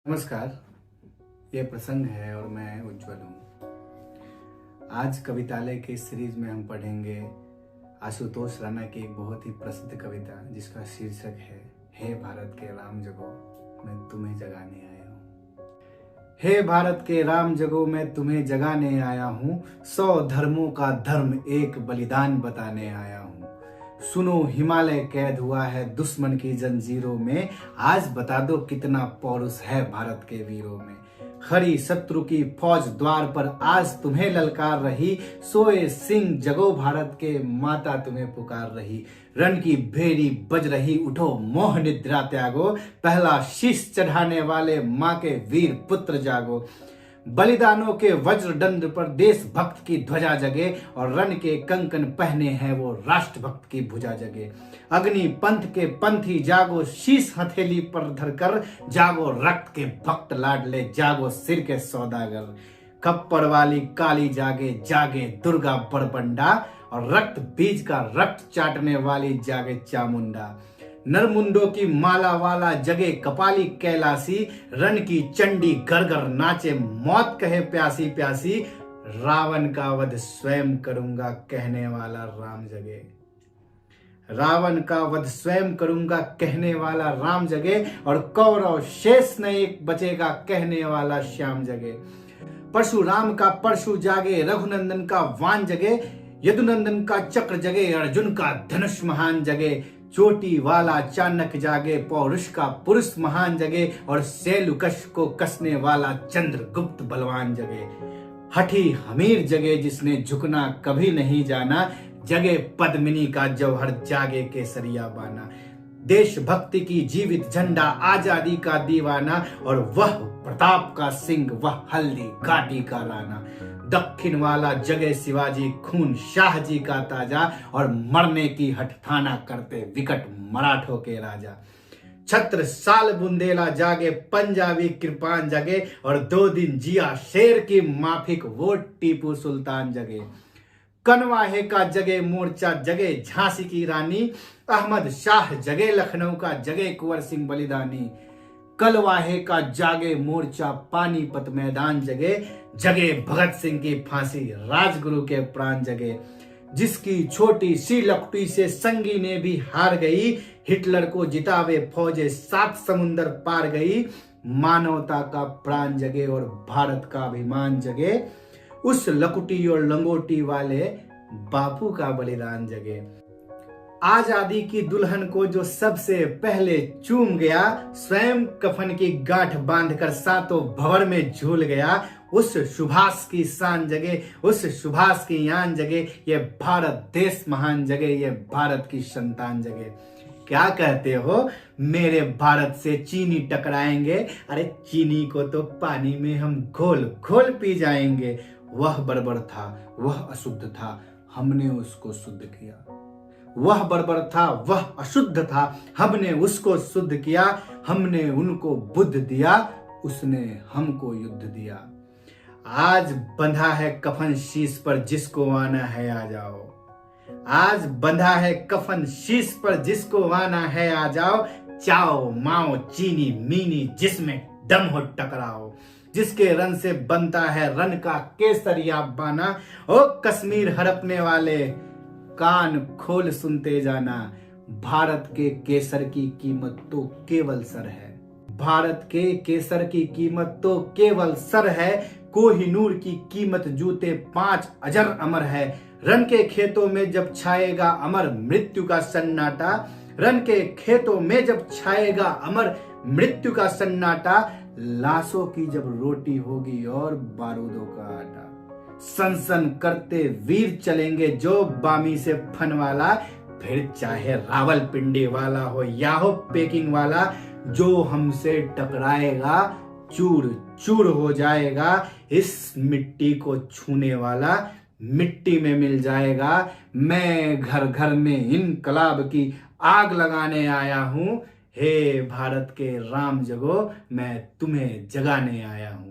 नमस्कार, ये प्रसंग है और मैं उज्जवल हूँ। आज कवितालय के सीरीज में हम पढ़ेंगे आशुतोष राणा की एक बहुत ही प्रसिद्ध कविता जिसका शीर्षक है हे भारत के राम जगो मैं तुम्हें जगाने आया हूँ। हे भारत के राम जगो मैं तुम्हें जगाने आया हूँ, 100 धर्मों का धर्म एक बलिदान बताने आया हूँ। सुनो हिमालय कैद हुआ है दुश्मन की जंजीरों में, आज बता दो कितना पौरुष है भारत के वीरों में। खड़ी शत्रु की फौज द्वार पर आज तुम्हें ललकार रही, सोए सिंह जगो भारत के माता तुम्हें पुकार रही। रण की भेरी बज रही उठो मोह निद्रा त्यागो, पहला शीश चढ़ाने वाले माँ के वीर पुत्र जागो। बलिदानों के वज्र दंड पर देशभक्त की ध्वजा जगे और रण के कंकन पहने हैं वो राष्ट्रभक्त की भुजा जगे। अग्नि पंथ के पंथी जागो, शीश हथेली पर धरकर जागो, रक्त के भक्त लाडले जागो, सिर के सौदागर। खप्पर वाली काली जागे जागे दुर्गा बड़बंडा, और रक्त बीज का रक्त चाटने वाली जागे चामुंडा। नरमुंडों की माला वाला जगे कपाली कैलासी, रण की चंडी गरगर नाचे मौत कहे प्यासी प्यासी। रावण का वध स्वयं करूंगा कहने वाला राम जगे, रावण का वध स्वयं करूंगा कहने वाला राम जगे, और कौरव शेष न एक बचेगा कहने वाला श्याम जगे। परशुराम का परशु जागे, रघुनंदन का वान जगे, यदुनंदन का चक्र जगे, अर्जुन का धनुष महान जगे। चोटी वाला चाणक्य जागे, पौरुष का पुरुष महान जगे, और सेलुकश को कसने वाला चंद्रगुप्त बलवान जगे। हठी हमीर जगे जिसने झुकना कभी नहीं जाना, जगे पद्मिनी का जौहर जागे केसरिया बाना। देशभक्ति की जीवित झंडा आजादी का दीवाना, और वह प्रताप का सिंह वह हल्दी घाटी का राना। दक्षिण वाला जगे शिवाजी खून शाह जी का ताजा, और मरने की हठठाना करते विकट मराठों के राजा। छत्रसाल बुंदेला जागे पंजाबी कृपान जगे, और 2 दिन जिया शेर की माफिक वो टीपू सुल्तान जगे। कनवाहे का जगे मोर्चा जगे झांसी की रानी, अहमद शाह जगे लखनऊ का जगे कुंवर सिंह बलिदानी। कलवाहे का जागे मोर्चा पानीपत मैदान जगे, जगे भगत सिंह की फांसी राजगुरु के प्राण जगे। जिसकी छोटी सी लपटी से संगी ने भी हार गई, हिटलर को जितावे फौजे 7 समुंदर पार गई। मानवता का प्राण जगे और भारत का अभिमान जगे, उस लकुटी और लंगोटी वाले बापू का बलिदान जगे। आजादी की दुल्हन को जो सबसे पहले चूम गया, स्वयं कफन की गांठ बांधकर सातों भंवर में झूल गया। उस सुभाष की शान जगे, उस सुभाष की यान जगे, ये भारत देश महान जगे, ये भारत की संतान जगे। क्या कहते हो मेरे भारत से चीनी टकराएंगे? अरे चीनी को तो पानी में हम घोल घोल पी जाएंगे। वह बर्बर था, वह अशुद्ध था, हमने उसको शुद्ध किया। वह बर्बर था, वह अशुद्ध था, हमने उसको शुद्ध किया। हमने उनको बुद्ध दिया, उसने हमको युद्ध दिया। आज बंधा है कफन शीश पर, जिसको आना है आ जाओ। आज बंधा है कफन शीश पर, जिसको आना है आ जाओ। चाओ माओ चीनी मीनी जिसमें दम हो टकराओ, जिसके रन से बनता है रन का केसरिया बाना। ओ कश्मीर हड़पने वाले कान खोल सुनते जाना, भारत के केसर की कीमत तो केवल सर है। भारत के केसर की कीमत तो केवल सर है, कोहिनूर की कीमत जूते 5 अजर अमर है। रन के खेतों में जब छाएगा अमर मृत्यु का सन्नाटा, रन के खेतों में जब छाएगा अमर मृत्यु का सन्नाटा। लाशों की जब रोटी होगी और बारूदों का आटा, सनसन करते वीर चलेंगे जो बामी से फन वाला। फिर चाहे रावलपिंडी वाला हो या हो पेकिंग वाला, जो हमसे टकराएगा चूर चूर हो जाएगा। इस मिट्टी को छूने वाला मिट्टी में मिल जाएगा। मैं घर घर में इनकलाब की आग लगाने आया हूँ, हे भारत के राम जगो मैं तुम्हें जगाने आया हूँ।